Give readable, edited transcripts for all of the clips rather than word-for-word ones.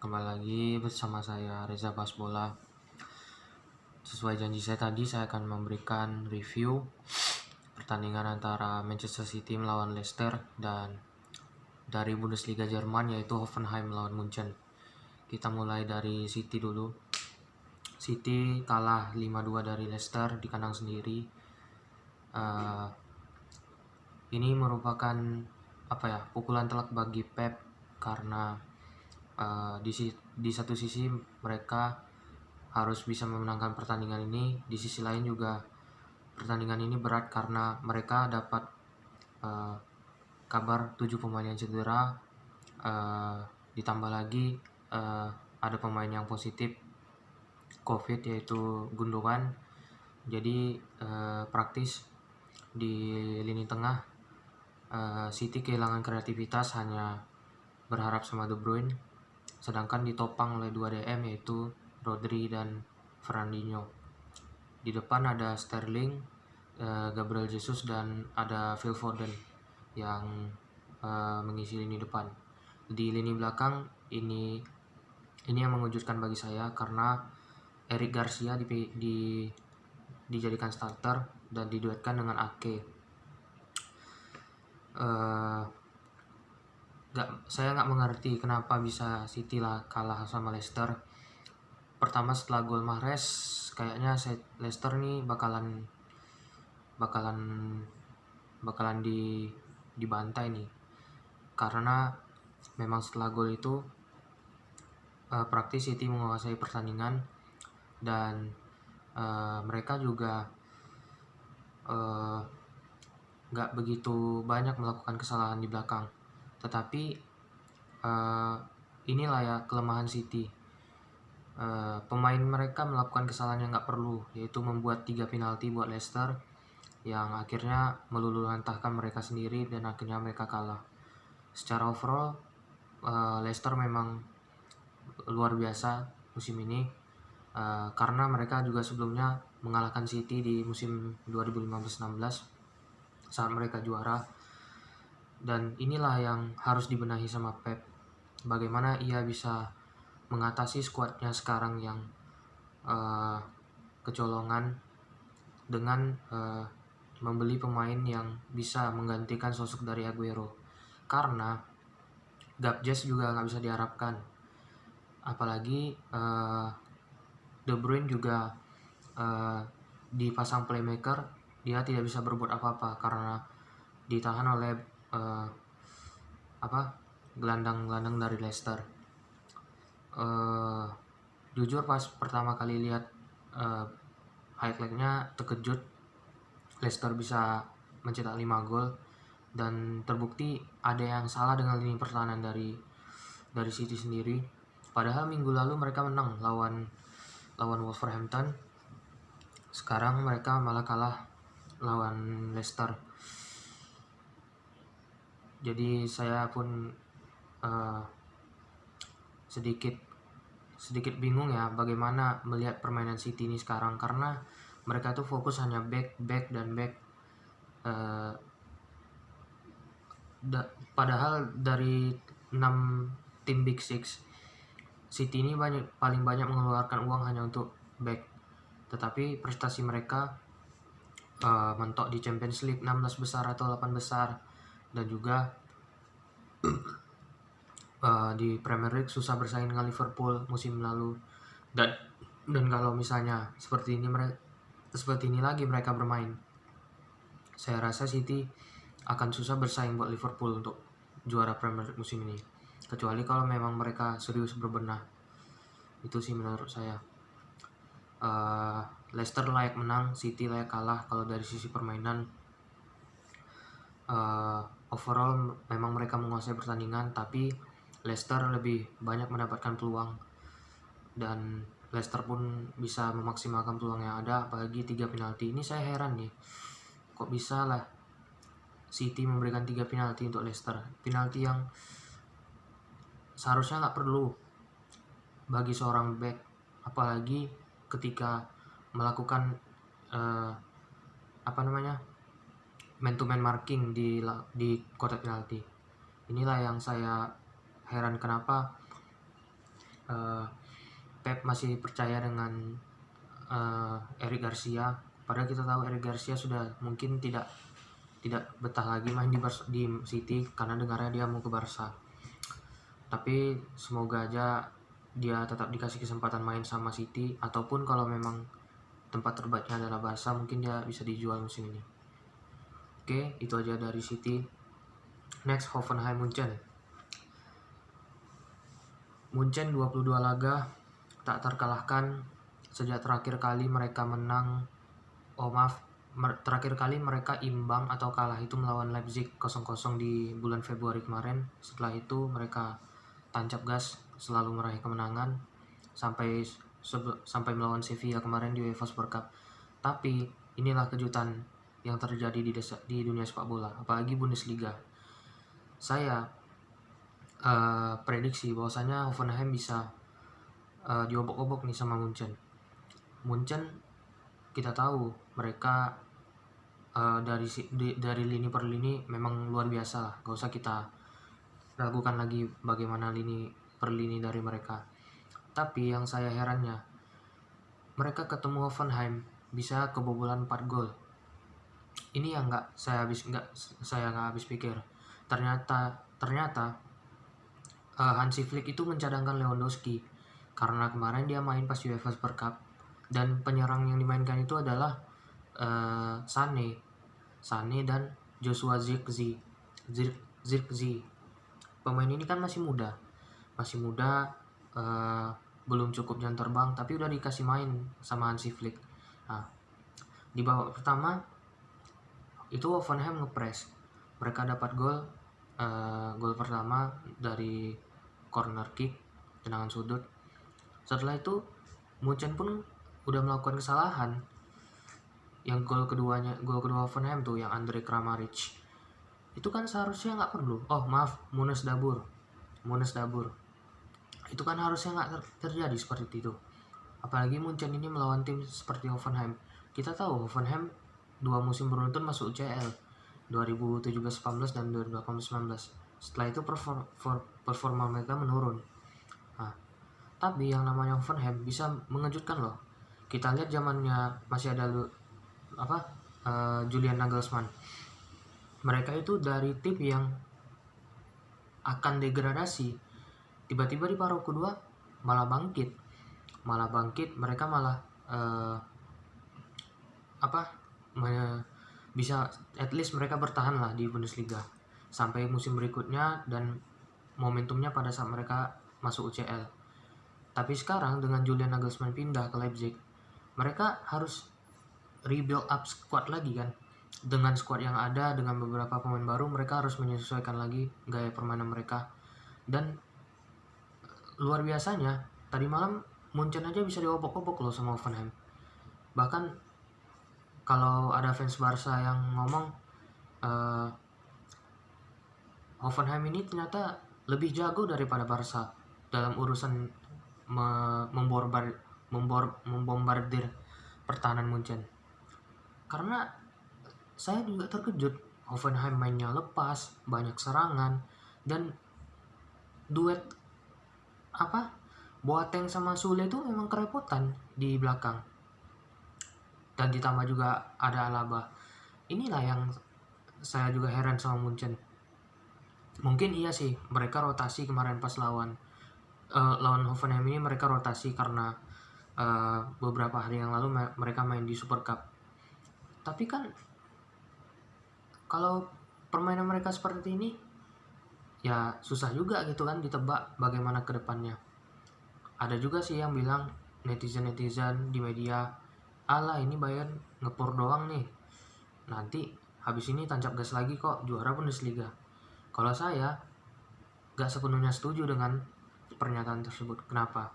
kembali lagi bersama saya Reza Basbola. Sesuai janji saya tadi, saya akan memberikan review pertandingan antara Manchester City melawan Leicester dan dari Bundesliga Jerman yaitu Hoffenheim melawan Munchen. Kita mulai dari City dulu. City kalah 5-2 dari Leicester di kandang sendiri. Ini merupakan pukulan telak bagi Pep karena di satu sisi mereka harus bisa memenangkan pertandingan ini, di sisi lain juga pertandingan ini berat karena mereka dapat kabar 7 pemain yang cedera, ditambah lagi ada pemain yang positif COVID yaitu Gundogan. Jadi praktis di lini tengah City kehilangan kreativitas, hanya berharap sama De Bruyne, sedangkan ditopang oleh 2 DM yaitu Rodri dan Fernandinho. Di depan ada Sterling, Gabriel Jesus, dan ada Phil Foden yang mengisi lini depan. Di lini belakang ini yang mengejutkan bagi saya karena Eric Garcia dijadikan starter dan diduetkan dengan Ake. Saya nggak mengerti kenapa bisa City kalah sama Leicester. Pertama, setelah gol Mahrez, kayaknya Leicester nih bakalan dibantai nih, karena memang setelah gol itu praktis City menguasai pertandingan dan mereka juga nggak begitu banyak melakukan kesalahan di belakang. Tetapi inilah ya kelemahan City. Pemain mereka melakukan kesalahan yang nggak perlu, yaitu membuat 3 penalti buat Leicester yang akhirnya meluluhlantahkan mereka sendiri dan akhirnya mereka kalah. Secara overall Leicester memang luar biasa musim ini, karena mereka juga sebelumnya mengalahkan City di musim 2015-16 saat mereka juara. Dan inilah yang harus dibenahi sama Pep, bagaimana ia bisa mengatasi skuadnya sekarang yang kecolongan dengan membeli pemain yang bisa menggantikan sosok dari Aguero, karena Gabjes juga nggak bisa diharapkan, apalagi De Bruyne juga dipasang playmaker, dia tidak bisa berbuat apa-apa karena ditahan oleh gelandang-gelandang dari Leicester. Jujur pas pertama kali lihat highlight-nya terkejut Leicester bisa mencetak 5 gol, dan terbukti ada yang salah dengan lini pertahanan dari City sendiri. Padahal minggu lalu mereka menang lawan Wolverhampton, sekarang mereka malah kalah lawan Leicester. Jadi saya pun sedikit bingung ya bagaimana melihat permainan City ini sekarang, karena mereka tuh fokus hanya back. Padahal dari 6 tim Big Six, City ini paling banyak mengeluarkan uang hanya untuk back, tetapi prestasi mereka mentok di Champions League 16 besar atau 8 besar, dan juga di Premier League susah bersaing dengan Liverpool musim lalu. Dan kalau misalnya seperti ini lagi mereka bermain, saya rasa City akan susah bersaing buat Liverpool untuk juara Premier League musim ini, kecuali kalau memang mereka serius berbenah. Itu sih menurut saya. Leicester layak menang, City layak kalah. Kalau dari sisi permainan, overall memang mereka menguasai pertandingan, tapi Leicester lebih banyak mendapatkan peluang, dan Leicester pun bisa memaksimalkan peluang yang ada, apalagi 3 penalti. Ini saya heran nih, kok bisa lah City memberikan 3 penalti untuk Leicester, penalti yang seharusnya nggak perlu bagi seorang back, apalagi ketika melakukan man to man marking di kotak penalti. Inilah yang saya heran, kenapa Pep masih percaya dengan Eric Garcia, padahal kita tahu Eric Garcia sudah mungkin tidak betah lagi main di City karena dengarnya dia mau ke Barca. Tapi semoga aja dia tetap dikasih kesempatan main sama City, ataupun kalau memang tempat terbaiknya adalah Barca, mungkin dia bisa dijual musim ini. Oke, itu aja dari City. Next, Hoffenheim Munchen. Munchen 22 laga tak terkalahkan sejak terakhir kali mereka terakhir kali mereka imbang atau kalah itu melawan Leipzig 0-0 di bulan Februari kemarin. Setelah itu mereka tancap gas selalu meraih kemenangan sampai melawan Sevilla kemarin di UEFA Super Cup. Tapi inilah kejutan yang terjadi di dunia sepak bola, apalagi Bundesliga. Saya prediksi bahwasanya Hoffenheim bisa diobok-obok nih sama Munchen. Munchen kita tahu mereka dari lini per lini memang luar biasa lah. Gak usah kita ragukan lagi bagaimana lini per lini dari mereka. Tapi yang saya herannya, mereka ketemu Hoffenheim bisa kebobolan 4 gol. Ini yang saya nggak habis pikir. Ternyata Hansi Flick itu mencadangkan Lewandowski karena kemarin dia main pas UEFA Super Cup, dan penyerang yang dimainkan itu adalah Sané dan Joshua Zirkzee. Pemain ini kan masih muda, belum cukup jam terbang, tapi udah dikasih main sama Hansi Flick. Nah, di babak pertama itu Hoffenheim ngepres, mereka dapat gol pertama dari corner kick, tendangan sudut. Setelah itu Munchen pun udah melakukan kesalahan. Yang gol kedua Hoffenheim tuh yang Andre Kramaric itu kan seharusnya nggak perlu. Munes Dabur itu kan harusnya nggak terjadi seperti itu. Apalagi Munchen ini melawan tim seperti Hoffenheim. Kita tahu Hoffenheim 2 musim beruntun masuk UCL, 2017-18 dan 2018-19. Setelah itu performa mereka menurun. Nah, tapi yang namanya Hoffenheim bisa mengejutkan loh. Kita lihat zamannya masih ada Julian Nagelsmann. Mereka itu dari tim yang akan degradasi, tiba-tiba di paruh kedua malah bangkit. Mereka malah bisa at least mereka bertahan lah di Bundesliga sampai musim berikutnya dan momentumnya pada saat mereka masuk UCL. Tapi sekarang dengan Julian Nagelsmann pindah ke Leipzig, mereka harus rebuild up squad lagi kan. Dengan squad yang ada, dengan beberapa pemain baru, mereka harus menyesuaikan lagi gaya permainan mereka. Dan luar biasanya, tadi malam Munchen aja bisa diobok-obok loh sama Hoffenheim. Bahkan kalau ada fans Barca yang ngomong Hoffenheim ini ternyata lebih jago daripada Barca dalam urusan membombardir pertahanan Munchen. Karena saya juga terkejut, Hoffenheim mainnya lepas, banyak serangan, dan duet Boateng sama Sule itu memang kerepotan di belakang. Dan ditambah juga ada Alaba. Inilah yang saya juga heran sama Munchen. Mungkin iya sih mereka rotasi kemarin pas lawan Hoffenheim ini, mereka rotasi karena beberapa hari yang lalu mereka main di Super Cup. Tapi kan kalau permainan mereka seperti ini ya susah juga gitu kan ditebak bagaimana ke depannya. Ada juga sih yang bilang, netizen di media, alah ini Bayern ngepur doang nih, nanti habis ini tancap gas lagi kok juara Bundesliga. Kalau saya gak sepenuhnya setuju dengan pernyataan tersebut. Kenapa?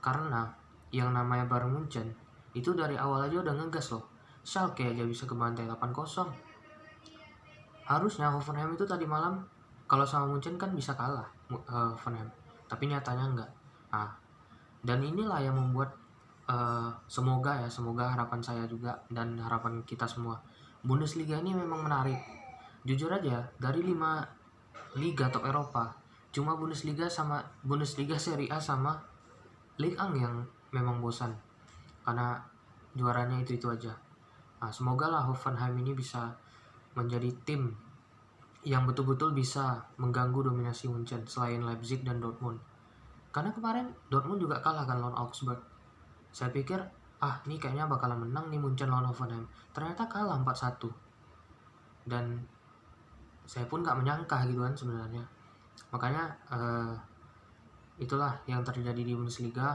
Karena yang namanya Bayern Munchen itu dari awal aja udah ngegas loh. Schalke aja bisa kebantai 8-0. Harusnya Hoffenheim itu tadi malam kalau sama Munchen kan bisa kalah Hoffenheim, tapi nyatanya enggak. Dan inilah yang membuat semoga harapan saya juga dan harapan kita semua, Bundesliga ini memang menarik. Jujur aja, dari 5 liga top Eropa, cuma Bundesliga Serie A sama Ligue 1 yang memang bosan karena juaranya itu aja. Nah, semoga lah Hoffenheim ini bisa menjadi tim yang betul-betul bisa mengganggu dominasi Munchen selain Leipzig dan Dortmund. Karena kemarin Dortmund juga kalah kan lawan Augsburg. Saya pikir, ini kayaknya bakalan menang nih Munchen lawan Hoffenheim. Ternyata kalah 4-1. Dan saya pun gak menyangka gitu kan sebenarnya. Makanya itulah yang terjadi di Bundesliga.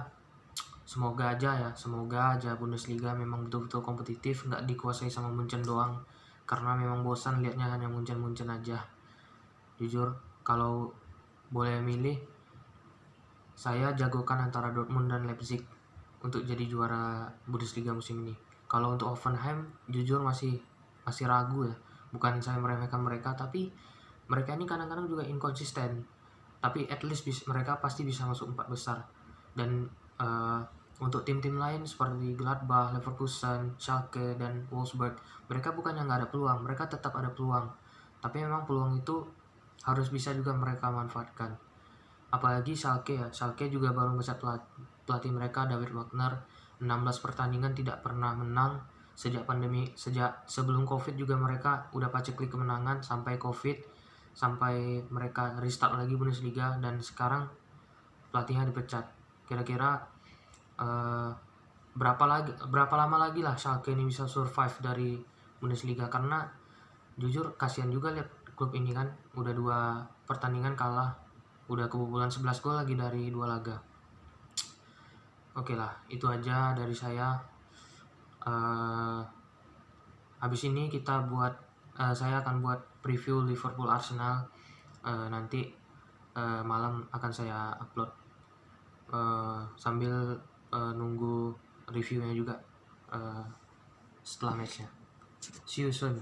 Semoga aja Bundesliga memang betul-betul kompetitif, nggak dikuasai sama Munchen doang. Karena memang bosan liatnya hanya Munchen aja. Jujur, kalau boleh milih, saya jagokan antara Dortmund dan Leipzig untuk jadi juara Bundesliga musim ini. Kalau untuk Hoffenheim, jujur masih ragu ya. Bukan saya meremehkan mereka, tapi mereka ini kadang-kadang juga inkonsisten. Tapi at least mereka pasti bisa masuk 4 besar. Dan untuk tim-tim lain seperti Gladbach, Leverkusen, Schalke, dan Wolfsburg, mereka bukannya nggak ada peluang, mereka tetap ada peluang. Tapi memang peluang itu harus bisa juga mereka manfaatkan. Apalagi Schalke juga baru mecat pelatih mereka David Wagner. 16 pertandingan tidak pernah menang sejak sebelum Covid juga mereka udah paceklik kemenangan sampai Covid, sampai mereka restart lagi Bundesliga, dan sekarang pelatihnya dipecat. Kira-kira berapa lama lagi lah Schalke ini bisa survive dari Bundesliga? Karena jujur kasihan juga lihat klub ini kan, udah 2 pertandingan kalah, udah kebobolan 11 gol lagi dari 2 laga. Oke lah, itu aja dari saya. Habis ini saya akan buat preview Liverpool Arsenal. Nanti malam akan saya upload sambil nunggu reviewnya juga setelah matchnya. See you soon.